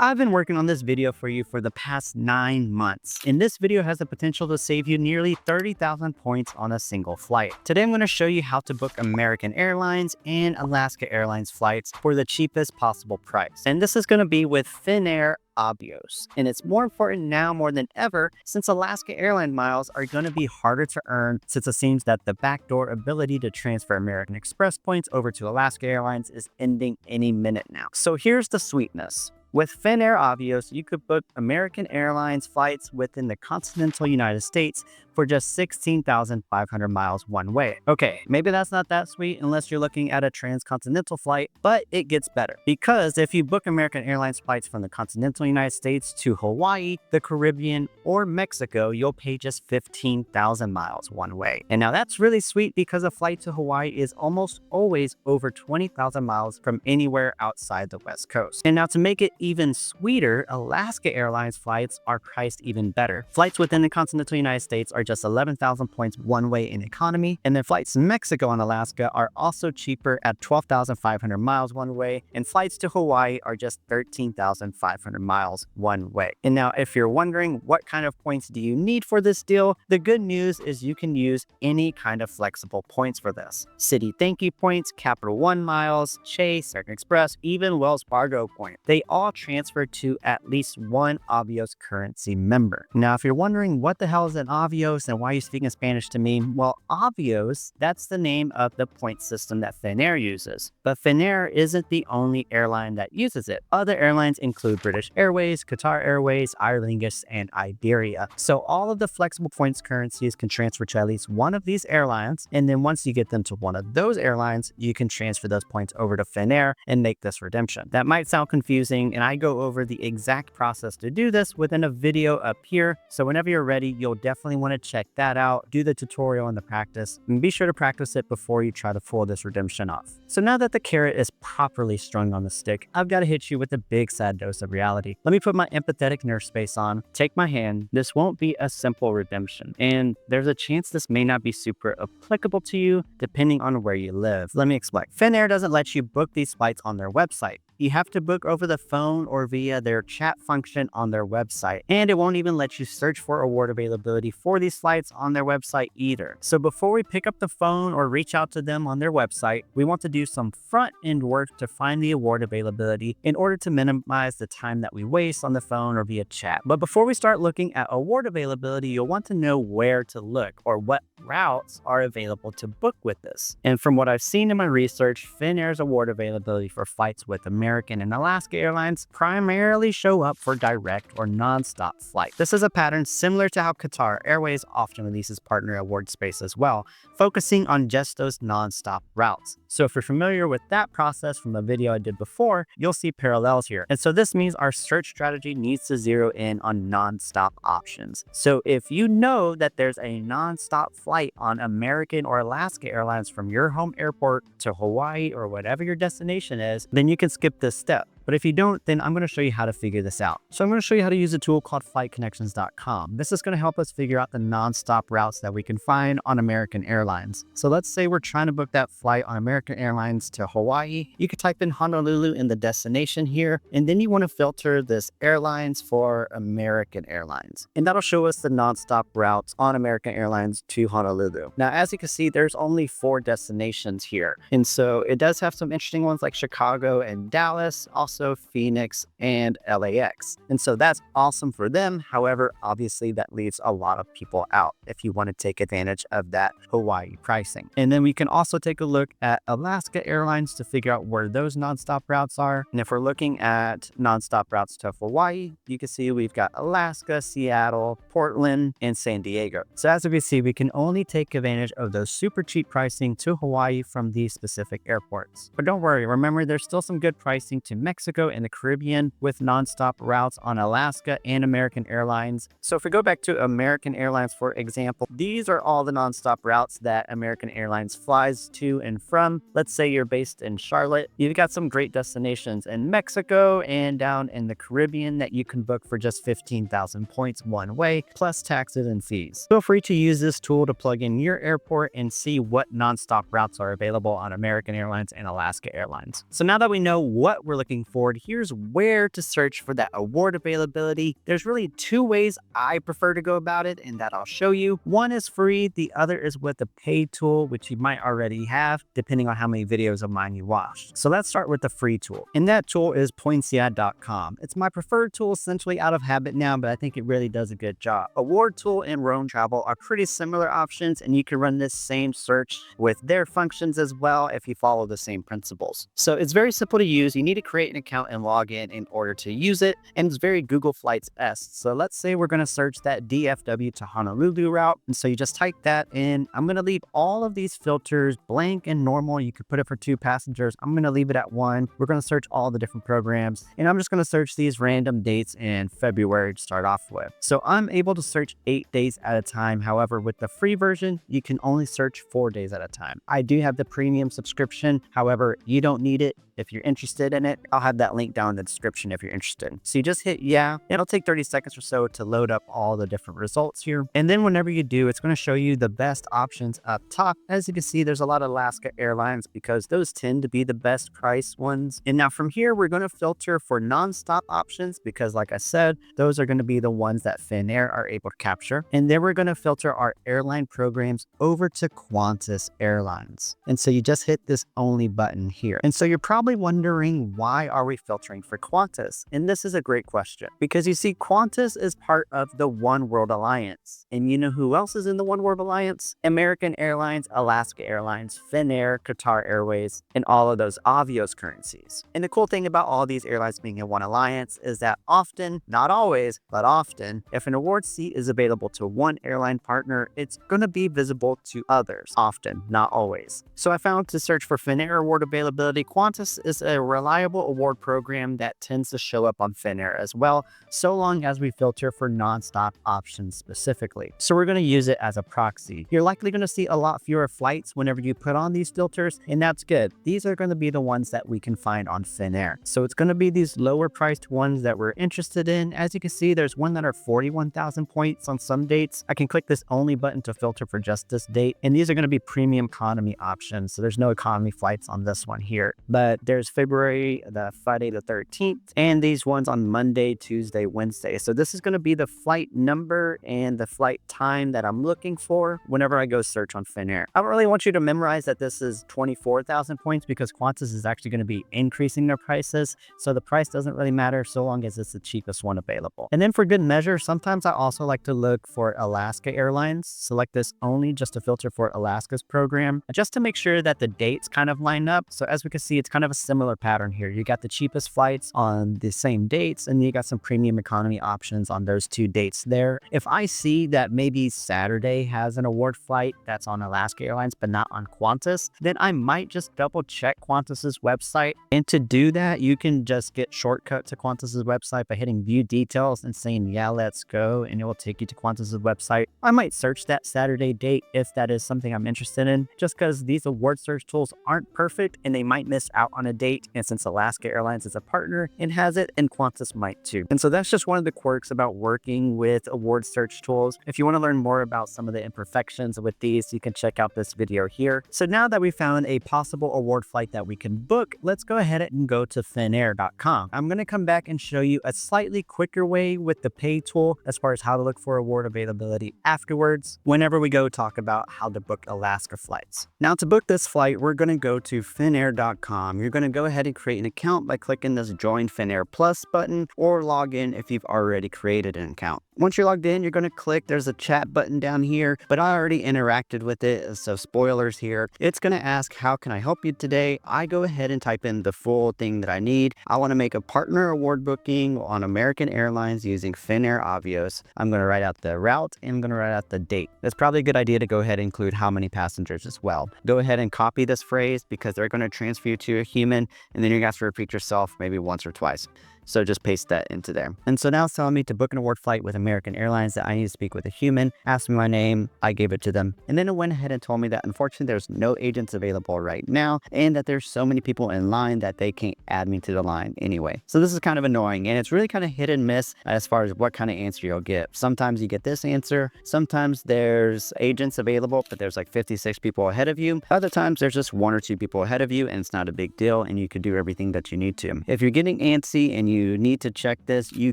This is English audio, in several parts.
I've been working on this video for you for the past 9 months, and this video has the potential to save you nearly 30,000 points on a single flight. Today I'm going to show you how to book American Airlines and Alaska Airlines flights for the cheapest possible price. And this is going to be with Finnair Avios. And it's more important now more than ever since Alaska Airline miles are going to be harder to earn, since it seems that the backdoor ability to transfer American Express points over to Alaska Airlines is ending any minute now. So here's the sweetness. With Finnair Avios, you could book American Airlines flights within the continental United States for just 16,500 miles one way. Okay, maybe that's not that sweet unless you're looking at a transcontinental flight, but it gets better. Because if you book American Airlines flights from the continental United States to Hawaii, the Caribbean, or Mexico, you'll pay just 15,000 miles one way. And now that's really sweet because a flight to Hawaii is almost always over 20,000 miles from anywhere outside the West Coast. And now to make it even sweeter, Alaska Airlines flights are priced even better. Flights within the continental United States are just 11,000 points one way in economy, and then flights to Mexico and Alaska are also cheaper at 12,500 miles one way, and flights to Hawaii are just 13,500 miles one way. And now if you're wondering what kind of points do you need for this deal, the good news is you can use any kind of flexible points for this. Citi thank you points, Capital One miles, Chase, American Express, even Wells Fargo points. They all transfer to at least one Avios currency member. Now, if you're wondering what the hell is an Avios and why are you speaking Spanish to me? Well, Avios, that's the name of the point system that Finnair uses. But Finnair isn't the only airline that uses it. Other airlines include British Airways, Qatar Airways, Aer Lingus, and Iberia. So all of the flexible points currencies can transfer to at least one of these airlines, and then once you get them to one of those airlines, you can transfer those points over to Finnair and make this redemption. That might sound confusing, and I go over the exact process to do this within a video up here. So whenever you're ready, you'll definitely want to check that out, do the tutorial and the practice, and be sure to practice it before you try to pull this redemption off. So now that the carrot is properly strung on the stick, I've got to hit you with a big sad dose of reality. Let me put my empathetic nurse space on, take my hand. This won't be a simple redemption, and there's a chance this may not be super applicable to you depending on where you live. Let me explain. Finnair doesn't let you book these flights on their website. You have to book over the phone or via their chat function on their website. And it won't even let you search for award availability for these flights on their website either. So before we pick up the phone or reach out to them on their website, we want to do some front-end work to find the award availability in order to minimize the time that we waste on the phone or via chat. But before we start looking at award availability, you'll want to know where to look or what routes are available to book with this. And from what I've seen in my research, Finnair's award availability for flights with American and Alaska Airlines primarily show up for direct or non-stop flights. This is a pattern similar to how Qatar Airways often releases partner award space as well, focusing on just those non-stop routes. So if you're familiar with that process from a video I did before, you'll see parallels here. And so this means our search strategy needs to zero in on non-stop options. So if you know that there's a non-stop flight on American or Alaska Airlines from your home airport to Hawaii or whatever your destination is, then you can skip this step. But if you don't, then I'm going to show you how to figure this out. So I'm going to show you how to use a tool called flightconnections.com. This is going to help us figure out the non-stop routes that we can find on American Airlines. So let's say we're trying to book that flight on American Airlines to Hawaii. You could type in Honolulu in the destination here, and then you want to filter this airlines for American Airlines. And that'll show us the non-stop routes on American Airlines to Honolulu. Now, as you can see, there's only 4 destinations here. And so it does have some interesting ones like Chicago and Dallas, also Phoenix and LAX. And so that's awesome for them. However, obviously that leaves a lot of people out if you want to take advantage of that Hawaii pricing. And then we can also take a look at Alaska Airlines to figure out where those nonstop routes are. And if we're looking at nonstop routes to Hawaii, you can see we've got Alaska, Seattle, Portland, and San Diego. So as we can see, we can only take advantage of those super cheap pricing to Hawaii from these specific airports. But don't worry, remember there's still some good pricing to Mexico and the Caribbean with nonstop routes on Alaska and American Airlines. So if we go back to American Airlines, for example, these are all the nonstop routes that American Airlines flies to and from. Let's say you're based in Charlotte. You've got some great destinations in Mexico and down in the Caribbean that you can book for just 15,000 points one way, plus taxes and fees. Feel free to use this tool to plug in your airport and see what nonstop routes are available on American Airlines and Alaska Airlines. So now that we know what we're looking forward, here's where to search for that award availability. There's really two ways I prefer to go about it, and that I'll show you. One is free, the other is with a paid tool, which you might already have, depending on how many videos of mine you watched. So let's start with the free tool, and that tool is PointsYeah.com. It's my preferred tool, essentially out of habit now, but I think it really does a good job. Award Tool and Roam Travel are pretty similar options, and you can run this same search with their functions as well if you follow the same principles. So it's very simple to use. You need to create an account and log in order to use it, and it's very Google Flights-esque. So let's say we're going to search that DFW to Honolulu route, and so you just type that in. I'm going to leave all of these filters blank and normal. You could put it for 2 passengers. I'm going to leave it at 1. We're going to search all the different programs, and I'm just going to search these random dates in February to start off with. So I'm able to search 8 days at a time. However, with the free version, you can only search 4 days at a time. I do have the premium subscription. However, you don't need it. If you're interested in it, I'll have that link down in the description if you're interested. So you just hit yeah. It'll take 30 seconds or so to load up all the different results here. And then whenever you do, it's going to show you the best options up top. As you can see, there's a lot of Alaska Airlines because those tend to be the best price ones. And now from here, we're going to filter for nonstop options because, like I said, those are going to be the ones that Finnair are able to capture. And then we're going to filter our airline programs over to Qantas Airlines. And so you just hit this only button here. And so you're probably wondering, why are we filtering for Qantas? And this is a great question because you see, Qantas is part of the One World Alliance. And you know who else is in the One World Alliance? American Airlines, Alaska Airlines, Finnair, Qatar Airways, and all of those Avios currencies. And the cool thing about all these airlines being in one alliance is that often, not always, but often, if an award seat is available to one airline partner, it's going to be visible to others. Often, not always. So I found to search for Finnair award availability, Qantas is a reliable award program that tends to show up on Finnair as well, so long as we filter for nonstop options specifically. So we're going to use it as a proxy. You're likely going to see a lot fewer flights whenever you put on these filters, and that's good. These are going to be the ones that we can find on Finnair. So it's going to be these lower priced ones that we're interested in. As you can see, there's one that are 41,000 points on some dates. I can click this only button to filter for just this date, and these are going to be premium economy options. So there's no economy flights on this one here, but there's February, the Friday the 13th, and these ones on Monday, Tuesday, Wednesday. So this is going to be the flight number and the flight time that I'm looking for whenever I go search on Finnair. I don't really want you to memorize that this is 24,000 points because Qantas is actually going to be increasing their prices. So the price doesn't really matter so long as it's the cheapest one available. And then for good measure, sometimes I also like to look for Alaska Airlines. Select this only just to filter for Alaska's program, just to make sure that the dates kind of line up. So as we can see, it's kind of a similar pattern here. You got the cheapest flights on the same dates, and you got some premium economy options on those 2 dates there. If I see that maybe Saturday has an award flight that's on Alaska Airlines but not on Qantas, then I might just double check Qantas's website. And to do that, you can just get shortcut to Qantas's website by hitting view details and saying yeah, let's go, and it will take you to Qantas's website. I might search that Saturday date if that is something I'm interested in, just because these award search tools aren't perfect and they might miss out on a date. And since Alaska Airlines is a partner and has it, and Qantas might too. And so that's just one of the quirks about working with award search tools. If you want to learn more about some of the imperfections with these, you can check out this video here. So now that we found a possible award flight that we can book, let's go ahead and go to Finnair.com. I'm going to come back and show you a slightly quicker way with the pay tool as far as how to look for award availability afterwards whenever we go talk about how to book Alaska flights. Now to book this flight, we're going to go to Finnair.com. You're going to go ahead and create an account by clicking this Join Finnair Plus button, or log in if you've already created an account. Once you're logged in, you're going to click, there's a chat button down here, but I already interacted with it, so spoilers here. It's going to ask, how can I help you today? I go ahead and type in the full thing that I need. I want to make a partner award booking on American Airlines using Finnair Avios. I'm going to write out the route and I'm going to write out the date. That's probably a good idea to go ahead and include how many passengers as well. Go ahead and copy this phrase because they're going to transfer you to a human, and then you guys to repeat yourself maybe once or twice. So just paste that into there. And so now it's telling me to book an award flight with American Airlines, that I need to speak with a human, asked me my name, I gave it to them. And then it went ahead and told me that unfortunately there's no agents available right now, and that there's so many people in line that they can't add me to the line anyway. So this is kind of annoying, and it's really kind of hit and miss as far as what kind of answer you'll get. Sometimes you get this answer, sometimes there's agents available, but there's like 56 people ahead of you. Other times there's just 1 or 2 people ahead of you, and it's not a big deal, and you could do everything that you need to. If you're getting antsy and you need to check this, you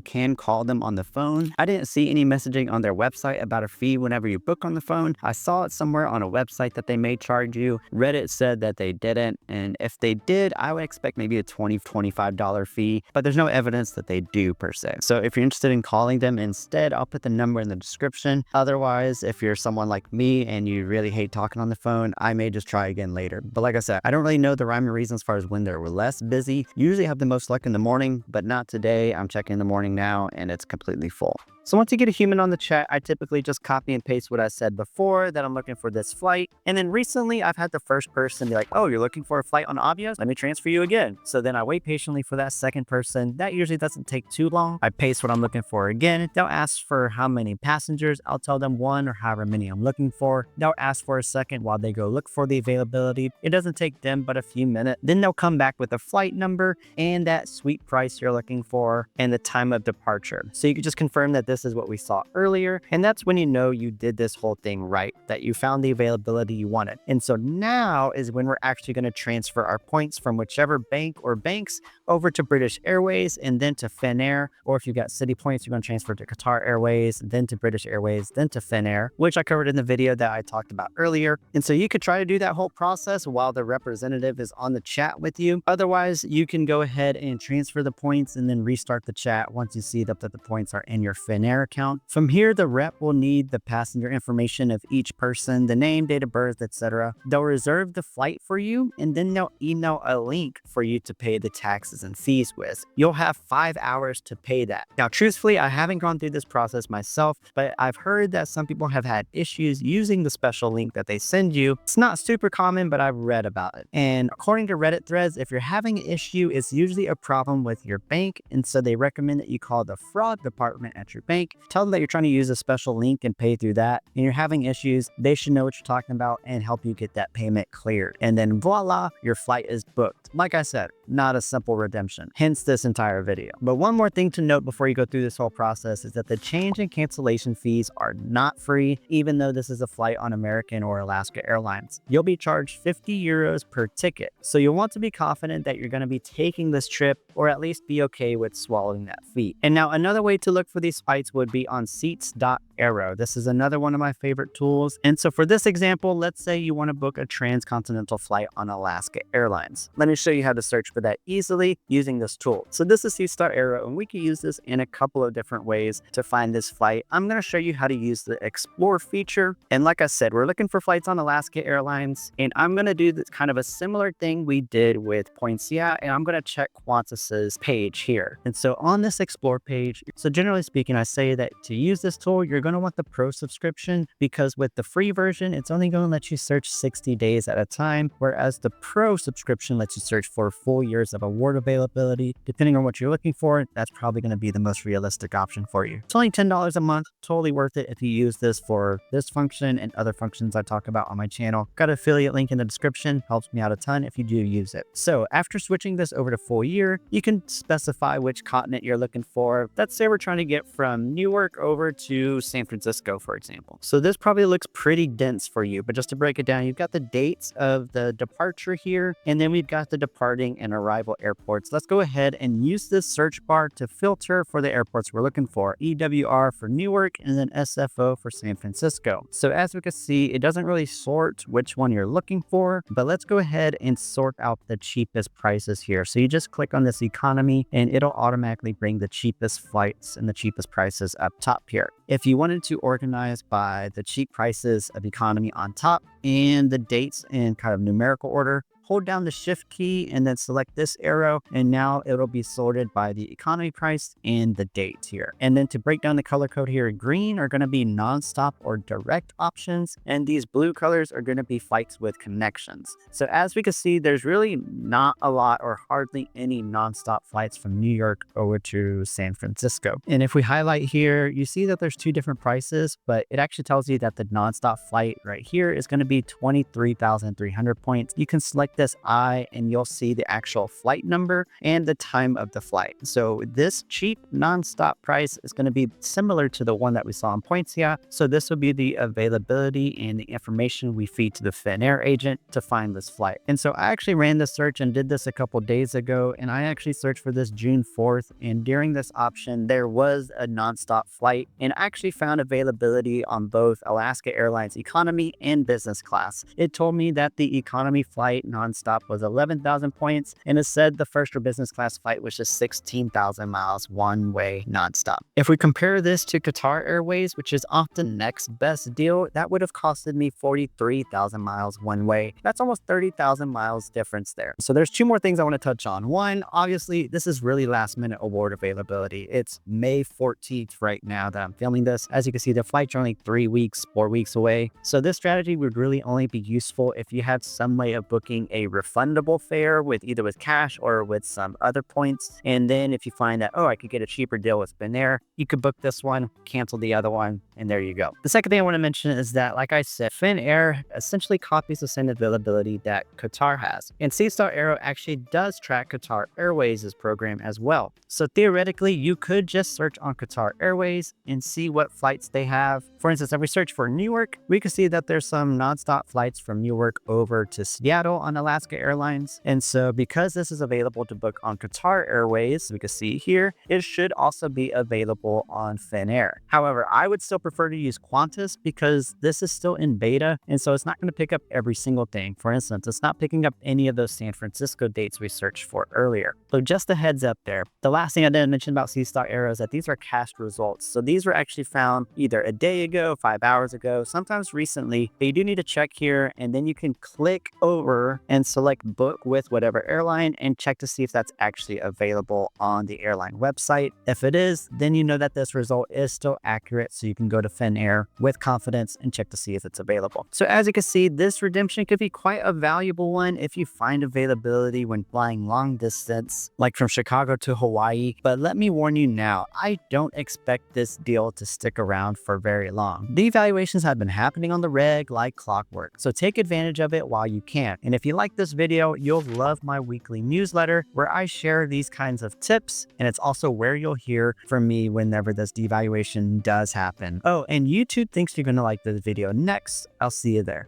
can call them on the phone. I didn't see any messaging on their website about a fee whenever you book on the phone. I saw it somewhere on a website that they may charge you. Reddit said that they didn't, and if they did, I would expect maybe a $20-$25 fee, but there's no evidence that they do per se. So if you're interested in calling them instead, I'll put the number in the description. Otherwise, if you're someone like me and you really hate talking on the phone, I may just try again later. But like I said, I don't really know the rhyme and reason as far as when they're less busy. Usually have the most luck in the morning, but not today. I'm checking in the morning now and it's completely full. So once you get a human on the chat, I typically just copy and paste what I said before, that I'm looking for this flight. And then recently I've had the first person be like, oh, you're looking for a flight on Avios? Let me transfer you again. So then I wait patiently for that second person. That usually doesn't take too long. I paste what I'm looking for again. They'll ask for how many passengers. I'll tell them 1 or however many I'm looking for. They'll ask for a second while they go look for the availability. It doesn't take them but a few minutes. Then they'll come back with a flight number and that sweet price you're looking for and the time of departure. So you can just confirm that this is what we saw earlier. And that's when you know you did this whole thing right, that you found the availability you wanted. And so now is when we're actually going to transfer our points from whichever bank or banks over to British Airways and then to Finnair. Or if you got Citi points, you're going to transfer to Qatar Airways, then to British Airways, then to Finnair, which I covered in the video that I talked about earlier. And so you could try to do that whole process while the representative is on the chat with you. Otherwise, you can go ahead and transfer the points and then restart the chat once you see that the points are in your Finnair account. From here, the rep will need the passenger information of each person, the name, date of birth, etc. They'll reserve the flight for you, and then they'll email a link for you to pay the taxes and fees with. You'll have 5 hours to pay that. Now, truthfully, I haven't gone through this process myself, but I've heard that some people have had issues using the special link that they send you. It's not super common, but I've read about it. And according to Reddit threads, if you're having an issue, it's usually a problem with your bank, and so they recommend that you call the fraud department at your bank. Tell them that you're trying to use a special link and pay through that, and you're having issues. They should know what you're talking about and help you get that payment cleared. And then voila, your flight is booked. Like I said, not a simple redemption, hence this entire video. But one more thing to note before you go through this whole process is that the change and cancellation fees are not free, even though this is a flight on American or Alaska Airlines. You'll be charged 50 euros per ticket. So you'll want to be confident that you're going to be taking this trip, or at least be okay with swallowing that fee. And now another way to look for these flights would be on seats.aero. This is another one of my favorite tools. And so for this example, let's say you want to book a transcontinental flight on Alaska Airlines. Let me show you how to search for that easily using this tool. So this is seats.aero, and we can use this in a couple of different ways to find this flight. I'm going to show you how to use the Explore feature. And like I said, we're looking for flights on Alaska Airlines, and I'm going to do this kind of a similar thing we did with PointsYeah, and I'm going to check Qantas's page here. And so on this Explore page, so generally speaking, I say that to use this tool, you're going to want the Pro subscription, because with the free version, it's only going to let you search 60 days at a time, whereas the Pro subscription lets you search for full years of award availability. Depending on what you're looking for, that's probably going to be the most realistic option for you. It's only $10 a month, totally worth it if you use this for this function and other functions I talk about on my channel. Got an affiliate link in the description, helps me out a ton if you do use it. So after switching this over to full year, you can specify which continent you're looking for. Let's say we're trying to get from Newark over to San Francisco, for example. So this probably looks pretty dense for you, but just to break it down, you've got the dates of the departure here, and then we've got the departing and arrival airports. Let's go ahead and use this search bar to filter for the airports we're looking for. EWR for Newark, and then SFO for San Francisco. So as we can see, it doesn't really sort which one you're looking for, but let's go ahead and sort out the cheapest prices here. So you just click on this economy, and it'll automatically bring the cheapest flights and the cheapest prices up top here. If you wanted to organize by the cheap prices of economy on top and the dates in kind of numerical order, hold down the shift key and then select this arrow, and now it'll be sorted by the economy price and the date here. And then to break down the color code here, green are going to be nonstop or direct options, and these blue colors are going to be flights with connections. So as we can see, there's really not a lot or hardly any nonstop flights from New York over to San Francisco. And if we highlight here, you see that there's two different prices, but it actually tells you that the nonstop flight right here is going to be 23,300 points. You can select this I and you'll see the actual flight number and the time of the flight. So this cheap nonstop price is going to be similar to the one that we saw on PointsYeah. So this will be the availability and the information we feed to the Finnair agent to find this flight. And so I actually ran this search and did this a couple days ago, and I actually searched for this June 4th, and during this option there was a nonstop flight, and I actually found availability on both Alaska Airlines economy and business class. It told me that the economy flight nonstop was 11,000 points, and it said the first or business class flight was just 16,000 miles one way nonstop. If we compare this to Qatar Airways, which is often next best deal, that would have costed me 43,000 miles one way. That's almost 30,000 miles difference there. So there's two more things I want to touch on. One, obviously, this is really last minute award availability. It's May 14th right now that I'm filming this. As you can see, the flights are only 4 weeks away. So this strategy would really only be useful if you had some way of booking a refundable fare with either with cash or with some other points. And then if you find that, oh, I could get a cheaper deal with Finnair, you could book this one, cancel the other one, and there you go. The second thing I want to mention is that, like I said, Finnair essentially copies the same availability that Qatar has. And seats.aero actually does track Qatar Airways' program as well. So theoretically, you could just search on Qatar Airways and see what flights they have. For instance, if we search for Newark, we can see that there's some nonstop flights from Newark over to Seattle on Alaska Airlines. And so because this is available to book on Qatar Airways, we can see here, it should also be available on Finnair. However, I would still prefer to use Qantas because this is still in beta, and so it's not going to pick up every single thing. For instance, it's not picking up any of those San Francisco dates we searched for earlier. So just a heads up there. The last thing I didn't mention about seats.aero is that these are cached results. So these were actually found either a day ago, 5 hours ago, sometimes recently, but you do need to check here, and then you can click over and select book with whatever airline and check to see if that's actually available on the airline website. If it is, then you know that this result is still accurate, so you can go to Finnair with confidence and check to see if it's available. So as you can see, this redemption could be quite a valuable one if you find availability when flying long distance, like from Chicago to Hawaii. But let me warn you now, I don't expect this deal to stick around for very long. The evaluations have been happening on the reg like clockwork, so take advantage of it while you can. And if you like this video, you'll love my weekly newsletter where I share these kinds of tips, and it's also where you'll hear from me whenever this devaluation does happen. Oh, and YouTube thinks you're going to like this video next. I'll see you there.